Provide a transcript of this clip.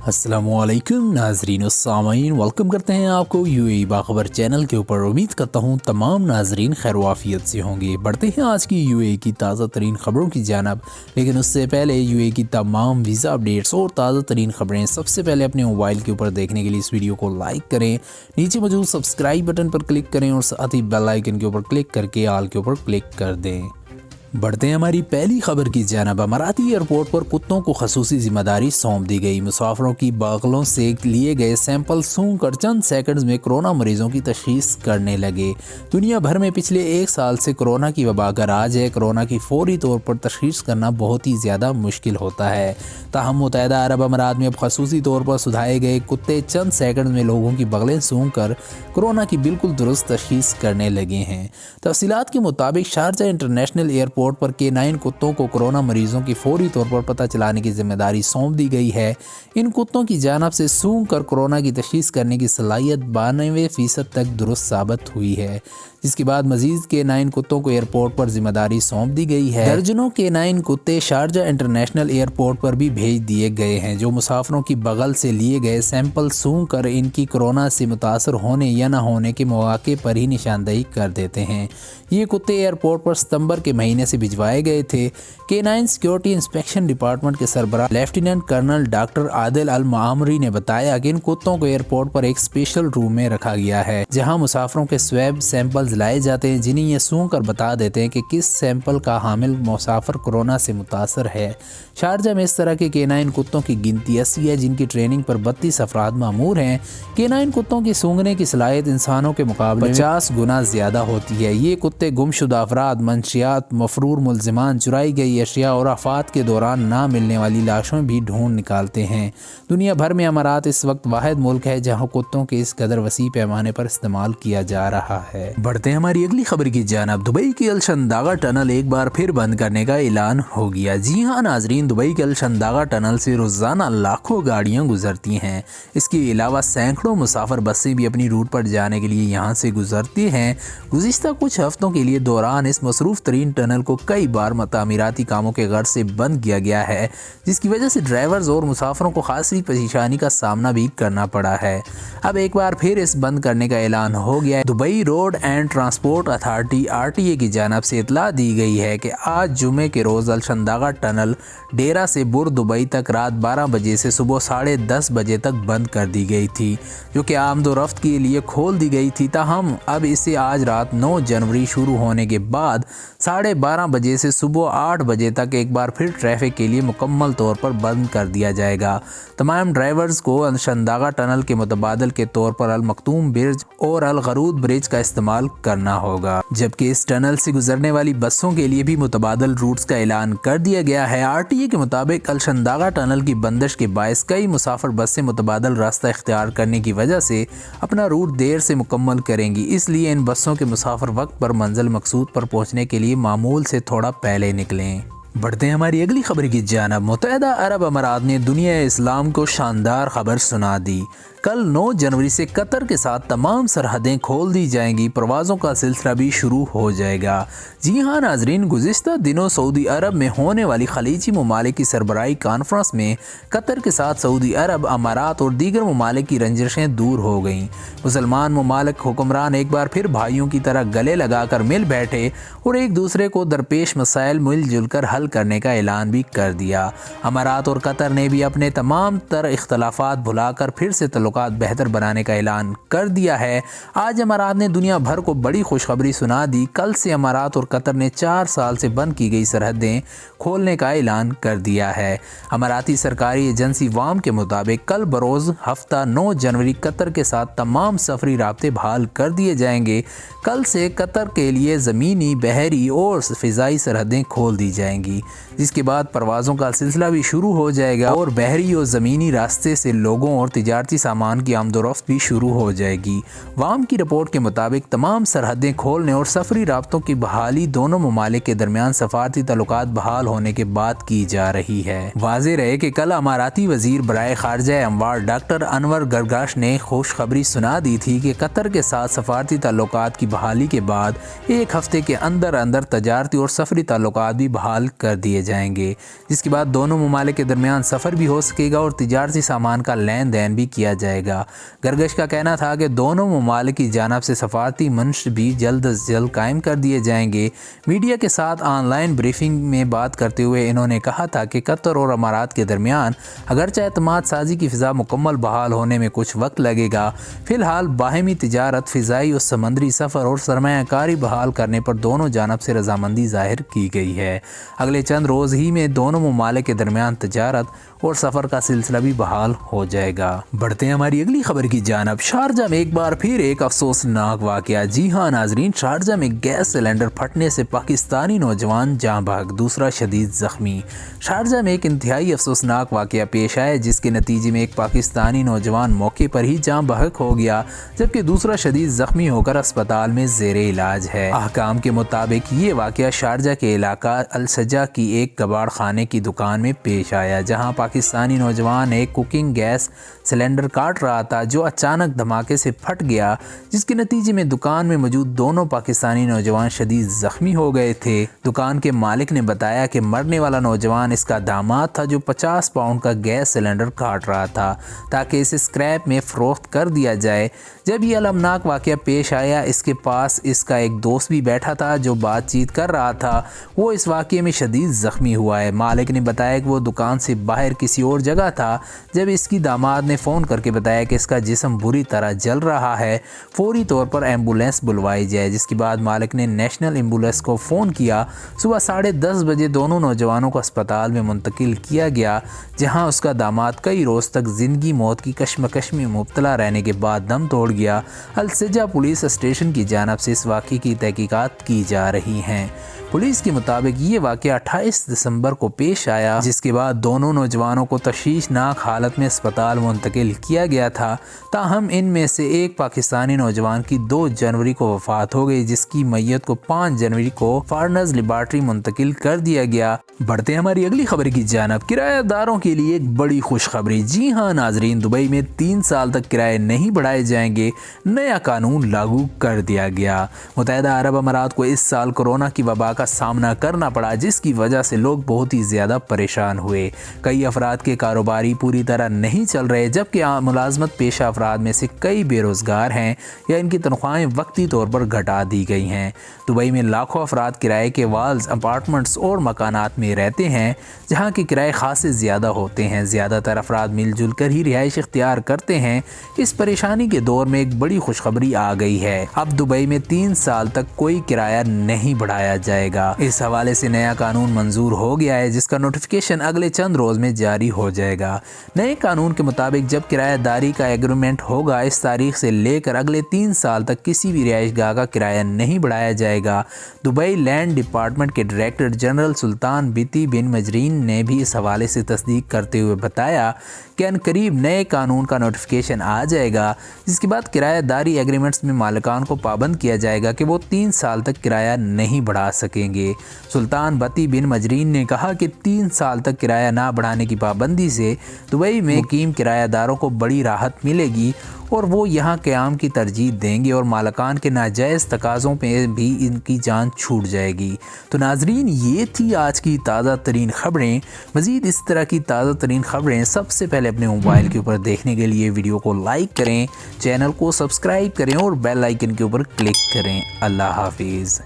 अस्सलामुअलैकुम नाजरीन सामीन, वेलकम करते हैं आपको यूएई बाखबर चैनल के ऊपर। उम्मीद करता हूँ तमाम नाजरीन खैरवाफियत से होंगे। बढ़ते हैं आज की यूएई की ताज़ा तरीन ख़बरों की जानब, लेकिन उससे पहले यूएई की तमाम वीज़ा अपडेट्स और ताज़ा तरीन ख़बरें सबसे पहले अपने मोबाइल के ऊपर देखने के लिए इस वीडियो को लाइक करें, नीचे मौजूद सब्सक्राइब बटन पर क्लिक करें और साथ ही बेल आइकन के ऊपर क्लिक करके आल के ऊपर क्लिक कर दें। बढ़ते हैं हमारी पहली खबर की जानब। अमाराती एयरपोर्ट पर कुत्तों को खसूसी जिम्मेदारी सौंप दी गई। मुसाफिरों की बगलों से लिए गए सैंपल सूंघ कर चंद सेकंड्स में कोरोना मरीजों की तशखीस करने लगे। दुनिया भर में पिछले एक साल से कोरोना की वबा का राज है। कोरोना की फौरी तौर पर तशखीस करना बहुत ही ज़्यादा मुश्किल होता है। ताहम मुत्तहिदा अरब अमारात में अब खसूसी तौर पर सुधारे गए कुत्ते चंद सेकंड में लोगों की बगलें सूंघ कर कोरोना की बिल्कुल दुरुस्त तशखीस करने लगे हैं। तफसीलात के मुताबिक शारजा इंटरनेशनल एयरपोर्ट पर के9 कुत्तों को कोरोना मरीजों की फौरी तौर पर पता चलाने की जिम्मेदारी सौंप दी गई है। इन कुत्तों की जानब से सूंघ कर कोरोना की तशखीस करने की सलाहियत 92% तक दुरुस्त साबित हुई है, जिसके बाद मजीद के9 कुत्तों को एयरपोर्ट पर जिम्मेदारी सौंप दी गई है। दर्जनों के9 कुत्ते शारजा इंटरनेशनल एयरपोर्ट पर भी भेज दिए गए हैं, जो मुसाफिरों की बगल से लिए गए सैंपल सूंघ कर इनकी कोरोना से मुतासर होने या न होने के मौके पर ही निशानदेही कर देते हैं। ये कुत्ते एयरपोर्ट पर सितंबर के महीने से भिजवाए गए थे। के9 सिक्योरिटी इंस्पेक्शन डिपार्टमेंट के सरबराह लेफ्टिनेंट कर्नल डॉक्टर आदिल अल मामरी ने बताया कि इन कुत्तों को एयरपोर्ट पर एक स्पेशल रूम में रखा गया है, जहां मुसाफिरों के स्वैब सैंपल्स लाए जाते हैं, जिन्हें ये सूंघ कर बता देते हैं कि किस सैंपल का हामिल मुसाफिर कोरोना से मुतासर है। शारजा में इस तरह के के9 कुत्तों की गिनती 80 है, जिनकी ट्रेनिंग पर 32 अफराद मामूर हैं। के9 कुत्तों की सूंघने की सलाहियत इंसानों के मुकाबले 50 गुना ज़्यादा होती है। ये कुत्ते गुमशुदा अफराद, मंशियात, मफरूर मुलजिमान, चुराई गई अशिया और आफात के दौरान ना मिलने वाली लाशों भी ढूंढ निकालते हैं। दुनिया भर में अमारात इस वक्त वाहिद मुल्क है जहाँ कुत्तों के इस कदर वसी पैमाने पर इस्तेमाल किया जा रहा है। बढ़ते हैं हमारी अगली खबर की जानब। दुबई के अलशंदागा टनल एक बार फिर बंद करने का ऐलान हो गया। जी हाँ नाजरीन, दुबई के अलशंदागा टनल से रोजाना लाखों गाड़ियाँ गुजरती हैं। इसके अलावा सैकड़ों मुसाफिर बसें भी अपनी रूट पर जाने के लिए यहाँ से गुजरती हैं। गुज़िश्ता कुछ हफ्तों के लिए दौरान इस मसरूफ़ तरीन टनल को कई बार तामीराती कामों के गर्ज से बंद किया गया है, जिसकी वजह से ड्राइवर्स और मुसाफिरों को खासी परेशानी का सामना भी करना पड़ा है। अब एक बार फिर इस बंद करने का ऐलान हो गया है। Dubai road and transport authority RTA की जानब से इतला दी गई है कि आज जुमे के रोज़ अलशंदागा टनल डेरा से बुर दुबई तक रात 12 बजे से सुबह 10:30 बजे तक बंद कर दी गई थी, जो कि आमदोरफ्त के लिए खोल दी गई थी। ताहम अब इसे आज रात 9 जनवरी शुरू होने के बाद 12:30 बजे से सुबह 8 बजे तक एक बार फिर ट्रैफिक के लिए मुकम्मल तौर पर बंद कर दिया जाएगा। तमाम ड्राइवर्स को अलशंदागा टनल के मुतबादल के तौर पर अल मखतूम ब्रिज और अल गरूद ब्रिज का इस्तेमाल करना होगा, जबकि इस टनल से गुजरने वाली बसों के लिए भी मुतबादल रूट्स का ऐलान कर दिया गया है। RTA के मुताबिक अलशंदागा टनल की बंदिश के बायस कई मुसाफिर बसें मुतबादल रास्ता इख्तियार करने की वजह से अपना रूट देर से मुकम्मल करेंगी, इसलिए इन बसों के मुसाफिर वक्त पर मंजिल मकसूद पर पहुँचने के लिए मामूल से थोड़ा पहले निकलें। बढ़ते हैं हमारी अगली खबर की जानब। मुत्तहिदा अरब अमारात ने दुनिया इस्लाम को शानदार खबर सुना दी। कल 9 जनवरी से कतर के साथ तमाम सरहदें खोल दी जाएंगी। प्रवासों का सिलसिला भी शुरू हो जाएगा। जी हाँ नाजरीन, गुज़िश्ता दिनों सऊदी अरब में होने वाली खलीजी ममालिक की सरबराही कॉन्फ्रेंस में कतर के साथ सऊदी अरब, अमारात और दीगर ममालिक की रंजिशें दूर हो गईं। मुसलमान ममालिक हुक्मरान एक बार फिर भाइयों की तरह गले लगाकर मिल बैठे और एक दूसरे को दरपेश मसाइल मिलजुल कर हल करने का ऐलान भी कर दिया। अमारात और कतर ने भी अपने तमाम तर इख्तलाफात भुलाकर फिर से तल्लुकात बेहतर बनाने का ऐलान कर दिया है। आज अमारात ने दुनिया भर को बड़ी खुशखबरी सुना दी। कल से अमारात और कतर ने 4 साल से बंद की गई सरहदें खोलने का ऐलान कर दिया है। अमाराती सरकारी एजेंसी वाम के मुताबिक कल बरोज़ हफ्ता 9 जनवरी कतर के साथ तमाम सफरी राब्ते बहाल कर दिए जाएंगे। कल से कतर के लिए ज़मीनी, बहरी और फ़िज़ाई सरहदें खोल दी जाएंगी, जिसके बाद परवाज़ों का सिलसिला भी शुरू हो जाएगा और बहरी और ज़मीनी रास्ते से लोगों और तिजारती सामान सामान की आमदोरफ्त भी शुरू हो जाएगी। वाम की रिपोर्ट के मुताबिक तमाम सरहदें खोलने और सफरी राब्तों की बहाली दोनों ममालिक के दरमियान सफारती ताल्लुकात बहाल होने के बाद की जा रही है। वाज़ेह रहे कि कल अमाराती वजीर बराए खारजा अमवार डॉक्टर अनवर गरगाश ने खुशखबरी सुना दी थी कि कतर के साथ सफारती ताल्लुकात की बहाली के बाद एक हफ्ते के अंदर अंदर तजारती और सफरी ताल्लुकात भी बहाल कर दिए जाएंगे, जिसके बाद दोनों ममालिक के दरमियान सफ़र भी हो सकेगा और तिजारती सामान का लेन देन भी किया जाएगा। गरगश का कहना था कि दोनों ममालिक की जानिब से सफारती मंश भी जल्द अज जल्द कायम कर दिए जाएंगे। मीडिया के साथ ऑनलाइन ब्रीफिंग में बात करते हुए इन्होंने कहा था कि कतर और अमारात के दरमियान अगरचे एतमाद साजी की फ़िज़ा मुकम्मल बहाल होने में कुछ वक्त लगेगा, फ़िलहाल बाहमी तिजारत, फ़िज़ाई और समंदरी सफ़र और सरमायाकारी बहाल करने पर दोनों जानिब से रजामंदी ज़ाहिर की गई है। अगले चंद रोज़ ही में दोनों ममालिक के दरमियान तिजारत और सफ़र का सिलसिला भी बहाल हो जाएगा। बढ़ते हैं हमारी अगली खबर की जानब। शारजा में एक बार फिर एक अफसोसनाक वाक़या। जी हाँ नाजरीन, शारजा में गैस सिलेंडर फटने से पाकिस्तानी नौजवान जाँ बहक, दूसरा शदीद ज़ख्मी। शारजा में एक इंतहाई अफसोसनाक वाक़या पेश आया जिसके नतीजे में एक पाकिस्तानी नौजवान मौके पर ही जाँ बहक हो गया, जबकि दूसरा शदीद ज़ख्मी होकर अस्पताल में ज़ेरे इलाज है। अहकाम के मुताबिक ये वाक़या शारजा के इलाका अलसजा की एक कबाड़ खाने की दुकान में पेश आया, जहाँ पाकिस्तानी नौजवान एक कुकिंग गैस सिलेंडर काट रहा था जो अचानक धमाके से फट गया, जिसके नतीजे में दुकान में मौजूद दोनों पाकिस्तानी नौजवान शदीद ज़ख्मी हो गए थे। दुकान के मालिक ने बताया कि मरने वाला नौजवान इसका दामाद था जो 50 पाउंड का गैस सिलेंडर काट रहा था ताकि इसे स्क्रैप में फ़रोख्त कर दिया जाए। जब यह अलमनाक वाक़या पेश आया, इसके पास इसका एक दोस्त भी बैठा था जो बातचीत कर रहा था। वो इस वाक़ये में शदीद ज़ख्मी हुआ है। मालिक ने बताया कि वो दुकान से बाहर किसी और जगह था जब इसकी दामाद ने फ़ोन करके बताया कि इसका जिस्म बुरी तरह जल रहा है, फौरी तौर पर एम्बुलेंस बुलवाई जाए। जिसके बाद मालिक ने नेशनल एम्बुलेंस को फ़ोन किया। सुबह 10:30 बजे दोनों नौजवानों को अस्पताल में मुंतकिल किया गया, जहां उसका दामाद कई रोज़ तक ज़िंदगी मौत की कश्मकश में मुब्तला रहने के बाद दम तोड़ गया। अलसजा पुलिस स्टेशन की जानिब से इस वाक़ये की तहकीकात की जा रही हैं। पुलिस के मुताबिक ये वाक़या 28 दिसंबर को पेश आया, जिसके बाद दोनों नौजवानों को तशवीशनाक हालत में अस्पताल मुंतकिल किया गया था। ताहम इनमें से एक पाकिस्तानी नौजवान की 2 जनवरी को वफ़ात हो गई, जिसकी मैयत को 5 जनवरी को फार्नर्स लेबॉर्ट्री मुंतकिल कर दिया गया। बढ़ते हमारी अगली खबर की जानब। किराएदारों के लिए एक बड़ी खुशखबरी। जी हाँ नाजरीन, दुबई में 3 साल तक किराए नहीं बढ़ाए जाएंगे, नया कानून लागू कर दिया गया। मुत्तहिदा अरब अमारात को इस साल कोरोना की वबा का सामना करना पड़ा, जिसकी वजह से लोग बहुत ही ज़्यादा परेशान हुए। कई अफराद के कारोबारी पूरी तरह नहीं चल रहे, जबकि मुलाजमत पेशा अफराद में से कई बेरोज़गार हैं या इनकी तनख्वाहें वक्ती तौर पर घटा दी गई हैं। दुबई में लाखों अफराद किराए के वाल्स, अपार्टमेंट्स और मकानात में रहते हैं, जहाँ के किराए खासे ज़्यादा होते हैं। ज़्यादातर अफराद मिलजुल कर ही रिहाइश इख्तियार करते हैं। इस परेशानी के दौर में एक बड़ी खुशखबरी आ गई है। अब दुबई में 3 साल तक कोई किराया नहीं बढ़ाया जाएगा। इस हवाले से नया कानून मंजूर हो गया है, जिसका नोटिफिकेशन अगले चंद रोज में जारी हो जाएगा। नए कानून के मुताबिक जब किराएदारी का एग्रीमेंट होगा, इस तारीख से लेकर अगले 3 साल तक किसी भी रिहाइशगाह का किराया नहीं बढ़ाया जाएगा। दुबई लैंड डिपार्टमेंट के डायरेक्टर जनरल सुल्तान बिती बिन मजरीन ने भी इस हवाले से तस्दीक करते हुए बताया कि अनकरीब नए कानून का नोटिफिकेशन आ जाएगा, जिसके बाद किराएदारी एग्रीमेंट्स में मालिकान को पाबंद किया जाएगा कि वो 3 साल तक किराया नहीं बढ़ा सकेंगे। सुल्तान बती बिन मजरीन ने कहा कि 3 साल तक किराया ना बढ़ाने की पाबंदी से दुबई में मुकीम किराएदारों को बड़ी राहत मिलेगी और वो यहाँ क़याम की तरजीह देंगे और मालिकान के नाजायज़ तकाज़ों पे भी इनकी जान छूट जाएगी। तो नाजरीन, ये थी आज की ताज़ा तरीन ख़बरें। मज़ीद इस तरह की ताज़ा तरीन ख़बरें सबसे पहले अपने मोबाइल के ऊपर देखने के लिए वीडियो को लाइक करें, चैनल को सब्सक्राइब करें और बेल आइकन के ऊपर क्लिक करें। अल्लाह हाफिज़।